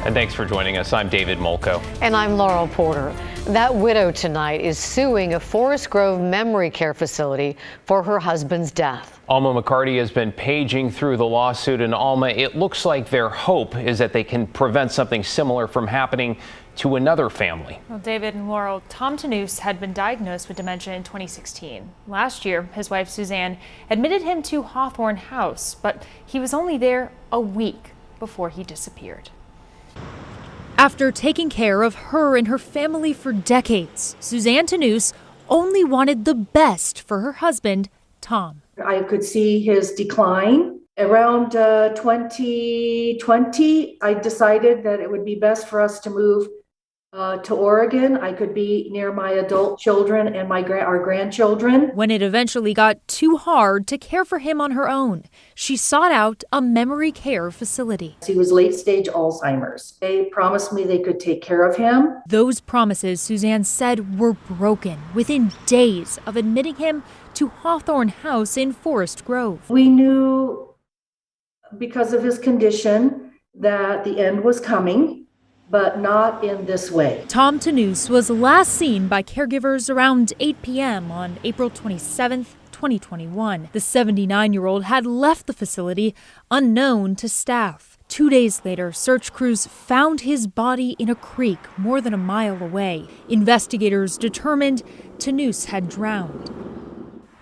And thanks for joining us. I'm David Molko. And I'm Laurel Porter. That widow tonight is suing a Forest Grove memory care facility for her husband's death. Alma McCarty has been paging through the lawsuit, and Alma, it looks like their hope is that they can prevent something similar from happening to another family. Well, David and Laurel, Tom Tanous had been diagnosed with dementia in 2016. Last year, his wife Suzanne admitted him to Hawthorne House, but he was only there a week before he disappeared. After taking care of her and her family for decades, Suzanne Tanous only wanted the best for her husband, Tom. I could see his decline. Around 2020, I decided that it would be best for us to move to Oregon. I could be near my adult children and our grandchildren. When it eventually got too hard to care for him on her own, she sought out a memory care facility. He was late stage Alzheimer's. They promised me they could take care of him. Those promises, Suzanne said, were broken within days of admitting him to Hawthorne House in Forest Grove. We knew because of his condition that the end was coming, but not in this way. Tom Tanous was last seen by caregivers around 8 p.m. on April 27, 2021. The 79-year-old had left the facility unknown to staff. 2 days later, search crews found his body in a creek more than a mile away. Investigators determined Tanous had drowned.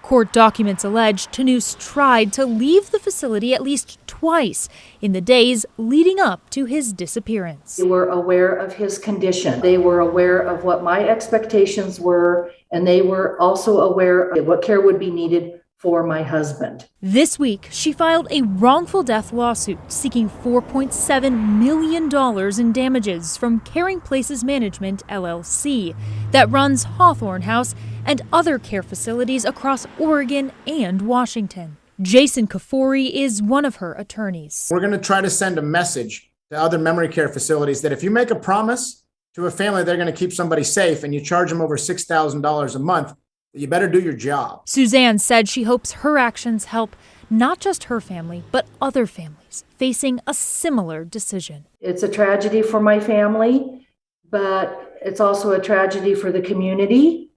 Court documents allege Tanous tried to leave the facility at least twice in the days leading up to his disappearance. They were aware of his condition. They were aware of what my expectations were, and they were also aware of what care would be needed for my husband. This week, she filed a wrongful death lawsuit seeking $4.7 million in damages from Caring Places Management, LLC, that runs Hawthorne House and other care facilities across Oregon and Washington. Jason Kafori is one of her attorneys. We're going to try to send a message to other memory care facilities that if you make a promise to a family they're going to keep somebody safe and you charge them over $6,000 a month, you better do your job. Suzanne said she hopes her actions help not just her family, but other families facing a similar decision. It's a tragedy for my family, but it's also a tragedy for the community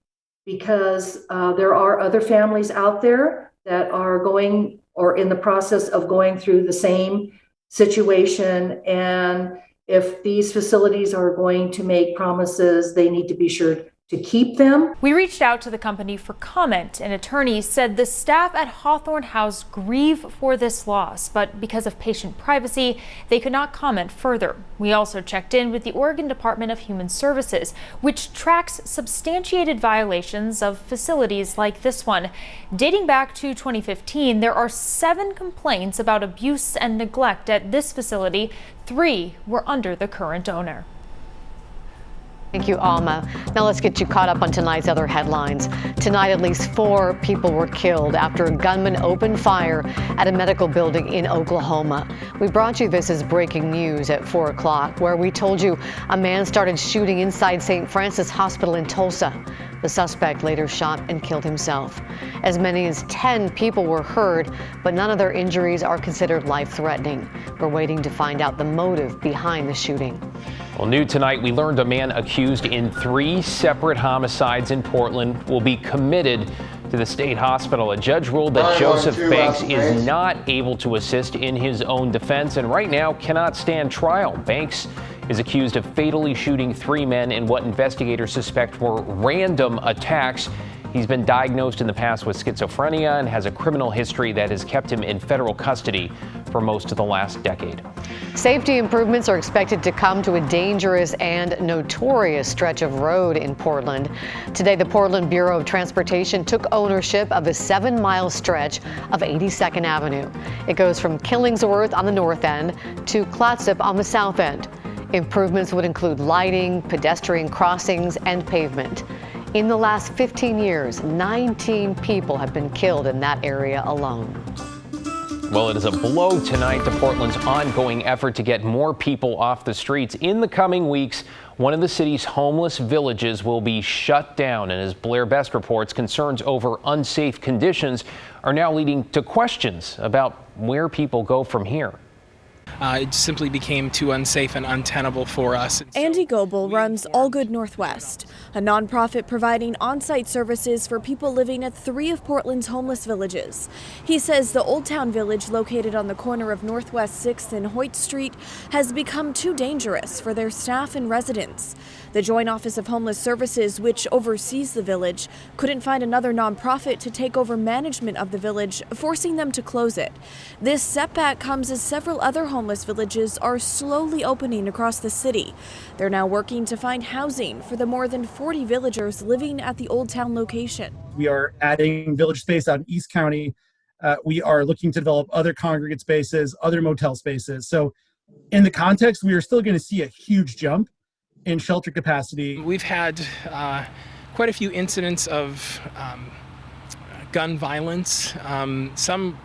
because there are other families out there that are going or in the process of going through the same situation. And if these facilities are going to make promises, they need to be sure to keep them. We reached out to the company for comment. An attorney said the staff at Hawthorne House grieve for this loss, but because of patient privacy, they could not comment further. We also checked in with the Oregon Department of Human Services, which tracks substantiated violations of facilities like this one. Dating back to 2015, there are 7 complaints about abuse and neglect at this facility. 3 were under the current owner. Thank you, Alma. Now let's get you caught up on tonight's other headlines. Tonight, at least 4 people were killed after a gunman opened fire at a medical building in Oklahoma. We brought you this as breaking news at 4 o'clock, where we told you a man started shooting inside St. Francis Hospital in Tulsa. The suspect later shot and killed himself. As many as 10 people were hurt, but none of their injuries are considered life-threatening. We're waiting to find out the motive behind the shooting. Well, new tonight, we learned a man accused in 3 separate homicides in Portland will be committed to the state hospital. A judge ruled that Joseph Banks is not able to assist in his own defense and right now cannot stand trial. Banks is accused of fatally shooting 3 men in what investigators suspect were random attacks. He's been diagnosed in the past with schizophrenia and has a criminal history that has kept him in federal custody for most of the last decade. Safety improvements are expected to come to a dangerous and notorious stretch of road in Portland. Today, the Portland Bureau of Transportation took ownership of a 7-mile stretch of 82nd Avenue. It goes from Killingsworth on the north end to Clatsop on the south end. Improvements would include lighting, pedestrian crossings, and pavement. In the last 15 years, 19 people have been killed in that area alone. Well, it is a blow tonight to Portland's ongoing effort to get more people off the streets. In the coming weeks, one of the city's homeless villages will be shut down. And as Blair Best reports, concerns over unsafe conditions are now leading to questions about where people go from here. It simply became too unsafe and untenable for us. Andy Goebel runs All Good Northwest, a nonprofit providing on-site services for people living at 3 of Portland's homeless villages. He says the Old Town Village, located on the corner of Northwest 6th and Hoyt Street, has become too dangerous for their staff and residents. The Joint Office of Homeless Services, which oversees the village, couldn't find another nonprofit to take over management of the village, forcing them to close it. This setback comes as several other homeless villages are slowly opening across the city. They're now working to find housing for the more than 40 villagers living at the Old Town location. We are adding village space out in East County. We are looking to develop other congregate spaces, other motel spaces. So in the context, we are still going to see a huge jump in shelter capacity. We've had quite a few incidents of gun violence, some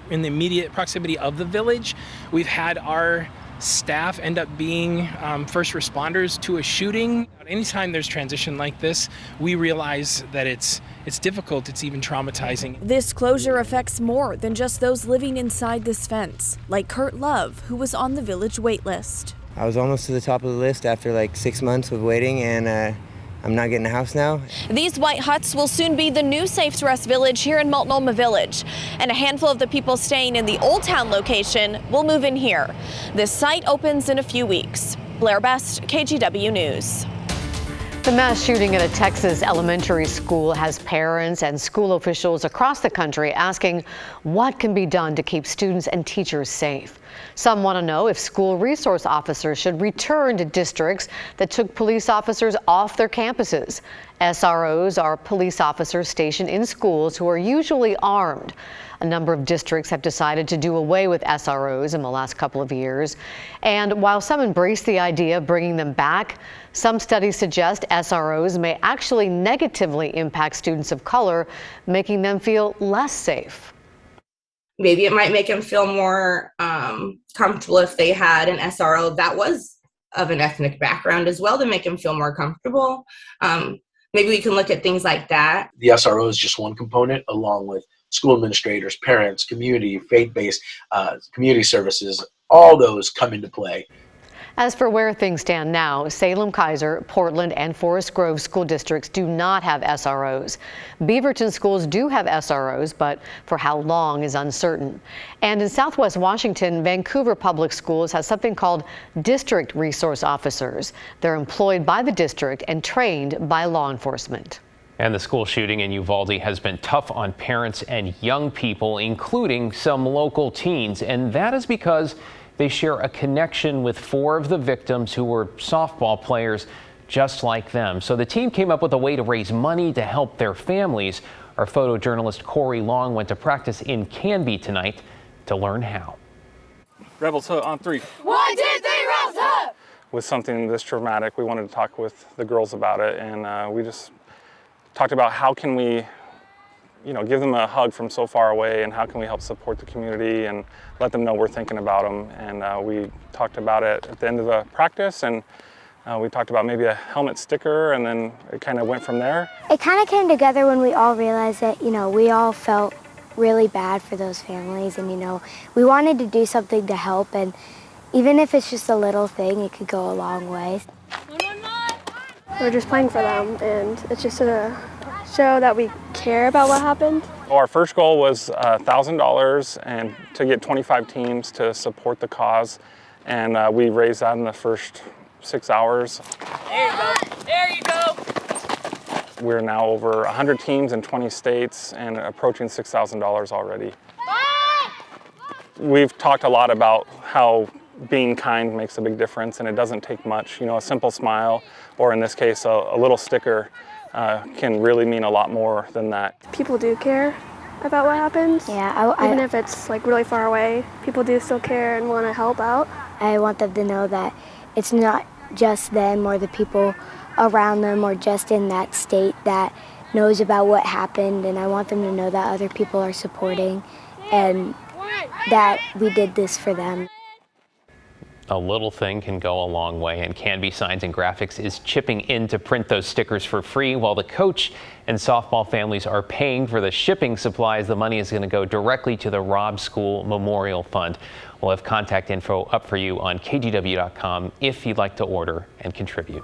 in the immediate proximity of the village. We've had our staff end up being first responders to a shooting. Anytime there's transition like this, we realize that it's difficult, it's even traumatizing. This closure affects more than just those living inside this fence, like Kurt Love, who was on the village wait list. I was almost to the top of the list after like 6 months of waiting, and I'm not getting a house now. These white huts will soon be the new Safe to Rest village here in Multnomah Village. And a handful of the people staying in the Old Town location will move in here. This site opens in a few weeks. Blair Best, KGW News. The mass shooting at a Texas elementary school has parents and school officials across the country asking what can be done to keep students and teachers safe. Some want to know if school resource officers should return to districts that took police officers off their campuses. SROs are police officers stationed in schools who are usually armed. A number of districts have decided to do away with SROs in the last couple of years. And while some embrace the idea of bringing them back, some studies suggest SROs may actually negatively impact students of color, making them feel less safe. Maybe it might make them feel more comfortable if they had an SRO that was of an ethnic background as well, to make them feel more comfortable. Maybe we can look at things like that. The SRO is just one component, along with school administrators, parents, community, faith-based community services. All those come into play. As for where things stand now, Salem, Kaiser, Portland, and Forest Grove school districts do not have SROs. Beaverton schools do have SROs, but for how long is uncertain. And in Southwest Washington, Vancouver Public Schools has something called district resource officers. They're employed by the district and trained by law enforcement. And the school shooting in Uvalde has been tough on parents and young people, including some local teens. And that is because they share a connection with 4 of the victims who were softball players just like them. So the team came up with a way to raise money to help their families. Our photojournalist Corey Long went to practice in Canby tonight to learn how. Rebels Hook on 3. 1, 2, 3, Rebels Hook! With something this dramatic, we wanted to talk with the girls about it, and we just talked about how can we give them a hug from so far away, and how can we help support the community and let them know we're thinking about them. And we talked about it at the end of the practice, and we talked about maybe a helmet sticker, and then it kind of went from there. It kind of came together when we all realized that, we all felt really bad for those families, and, we wanted to do something to help, and even if it's just a little thing, it could go a long way. We're just playing for them, and it's just a show that we care about what happened. Our first goal was $1,000 and to get 25 teams to support the cause, and we raised that in the first 6 hours. There you go. There you go. We're now over 100 teams in 20 states and approaching $6,000 already. We've talked a lot about how being kind makes a big difference, and it doesn't take much. A simple smile, or in this case, a little sticker, can really mean a lot more than that. People do care about what happens. Yeah, even if it's really far away, people do still care and want to help out. I want them to know that it's not just them or the people around them or just in that state that knows about what happened, and I want them to know that other people are supporting and that we did this for them. A little thing can go a long way, and Canby Signs and Graphics is chipping in to print those stickers for free, while the coach and softball families are paying for the shipping supplies. The money is going to go directly to the Robb School Memorial Fund. We'll have contact info up for you on kgw.com if you'd like to order and contribute.